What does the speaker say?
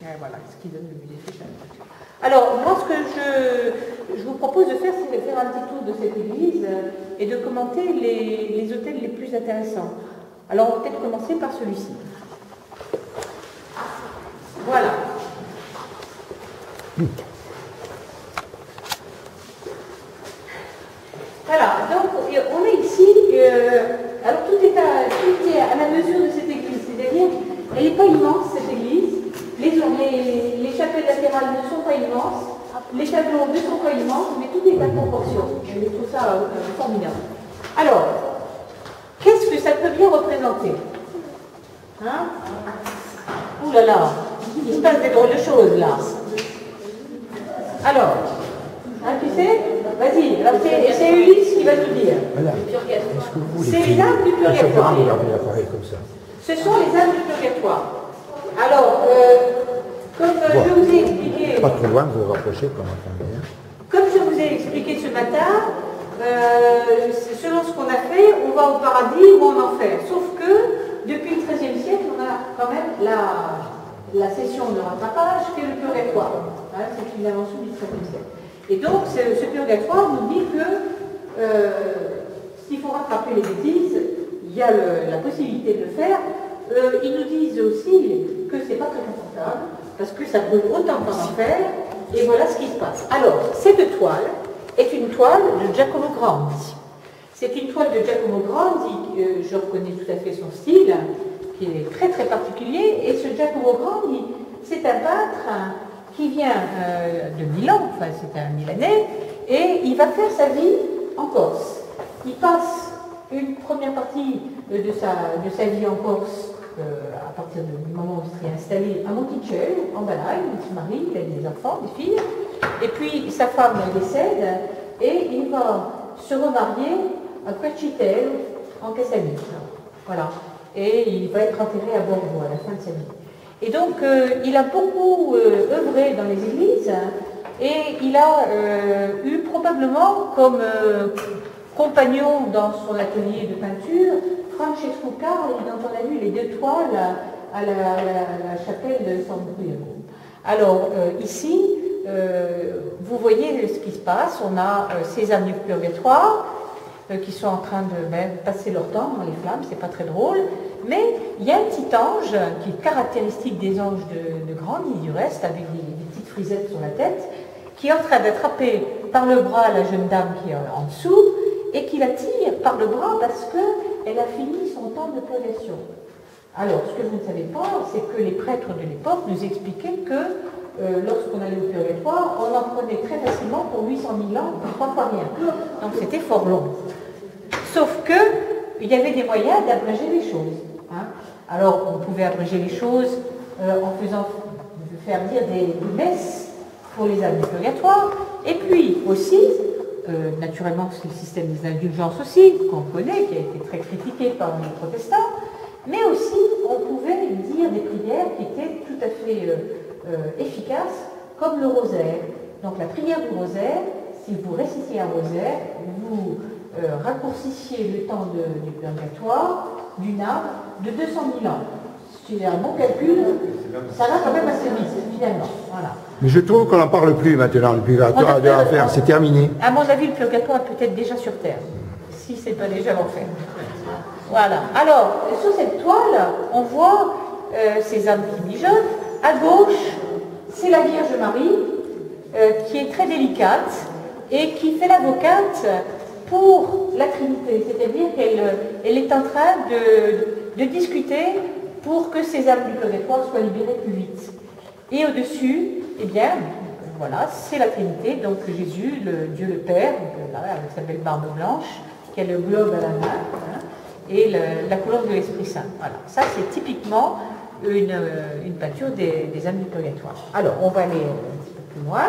Voilà, ce qui donne le musée Féchin. Alors, moi, ce que je vous propose de faire, c'est de faire un petit tour de cette église et de commenter les hôtels les plus intéressants. Alors, on va peut-être commencer par celui-ci. Voilà. Voilà, donc on est ici, alors tout est à la mesure de cette église, c'est-à-dire, elle n'est pas immense cette église, les chapelles latérales ne sont pas immenses, les tableaux ne sont pas immenses, mais tout est à proportion. Je trouve ça formidable. Alors, qu'est-ce que ça peut bien représenter? Hein? Ouh là là, il se passe des drôles de choses là. Alors, hein, tu sais, vas-y, alors c'est Ulysse qui va nous dire. Voilà. C'est les âmes du purgatoire. Ce sont les âmes du purgatoire. Alors, comme je vous ai expliqué... Pas trop loin, vous vous rapprochez, comme entendez. Comme je vous ai expliqué ce matin, selon ce qu'on a fait, on va au paradis ou en enfer. Sauf que, depuis le XIIIe siècle, on a quand même la session de rattrapage qui est le purgatoire. Hein, c'est une invention du XIIIe siècle. Et donc, ce purgatoire nous dit que s'il faut rattraper les bêtises, il y a la possibilité de le faire. Ils nous disent aussi que c'est pas très confortable, parce que ça brûle autant qu'en enfer, et voilà ce qui se passe. Alors, cette toile est une toile de Giacomo Grandi. C'est une toile de Giacomo Grandi, je reconnais tout à fait son style, qui est très très particulier, et ce Giacomo Grandi, c'est un peintre qui vient de Milan, enfin c'est un Milanais, et il va faire sa vie en Corse. Il passe une première partie de sa vie en Corse, à partir du moment où il s'est installé à Monticello, en Balagne, il se marie, il a des enfants, des filles, et puis sa femme décède, et il va se remarier à Quercitello, en Cassanie. Voilà. Et il va être enterré à Bordeaux à la fin de sa vie. Et donc, il a beaucoup œuvré dans les églises, et il a eu probablement comme compagnon dans son atelier de peinture Francesco Carli, dont on a vu les deux toiles à la chapelle de San Bruno. Alors, ici, vous voyez ce qui se passe. On a ces âmes du purgatoire qui sont en train de passer leur temps dans les flammes, c'est pas très drôle. Mais il y a un petit ange qui est caractéristique des anges de Grandi du reste, avec des petites frisettes sur la tête, qui est en train d'attraper par le bras la jeune dame qui est en dessous, et qui la tire par le bras parce qu'elle a fini son temps de purgation. Alors, ce que vous ne savez pas, c'est que les prêtres de l'époque nous expliquaient que lorsqu'on allait au purgatoire, on en prenait très facilement pour 800 000 ans, pour 3 fois rien. Donc c'était fort long. Sauf que il y avait des moyens d'abréger les choses. Hein. Alors, on pouvait abréger les choses en faisant faire dire des messes pour les âmes du purgatoire, et puis aussi, naturellement, c'est le système des indulgences aussi, qu'on connaît, qui a été très critiqué par les protestants, mais aussi, on pouvait dire des prières qui étaient tout à fait efficaces, comme le rosaire. Donc, la prière du rosaire, si vous récitiez un rosaire, vous raccourcissiez le temps du purgatoire d'une âme de 200 000 ans. Si j'ai un bon calcul, ça va quand même assez vite, finalement. Voilà. Mais je trouve qu'on n'en parle plus maintenant, le purgatoire de l'enfer, c'est terminé. À mon avis, le purgatoire est peut-être déjà sur Terre, si ce n'est pas déjà l'enfer. Voilà. Alors, sur cette toile, on voit ces âmes qui mijotent. À gauche, c'est la Vierge Marie, qui est très délicate et qui fait l'avocate pour la Trinité, c'est-à-dire qu'elle est en train de discuter pour que ces âmes du purgatoire soient libérées plus vite. Et au-dessus, eh bien, voilà, c'est la Trinité, donc Jésus, Dieu le Père, donc, là, avec sa belle barbe blanche, qui a le globe à la main, hein, et la couleur de l'Esprit Saint. Voilà, ça c'est typiquement une peinture des âmes du purgatoire. Alors, on va aller un petit peu plus loin.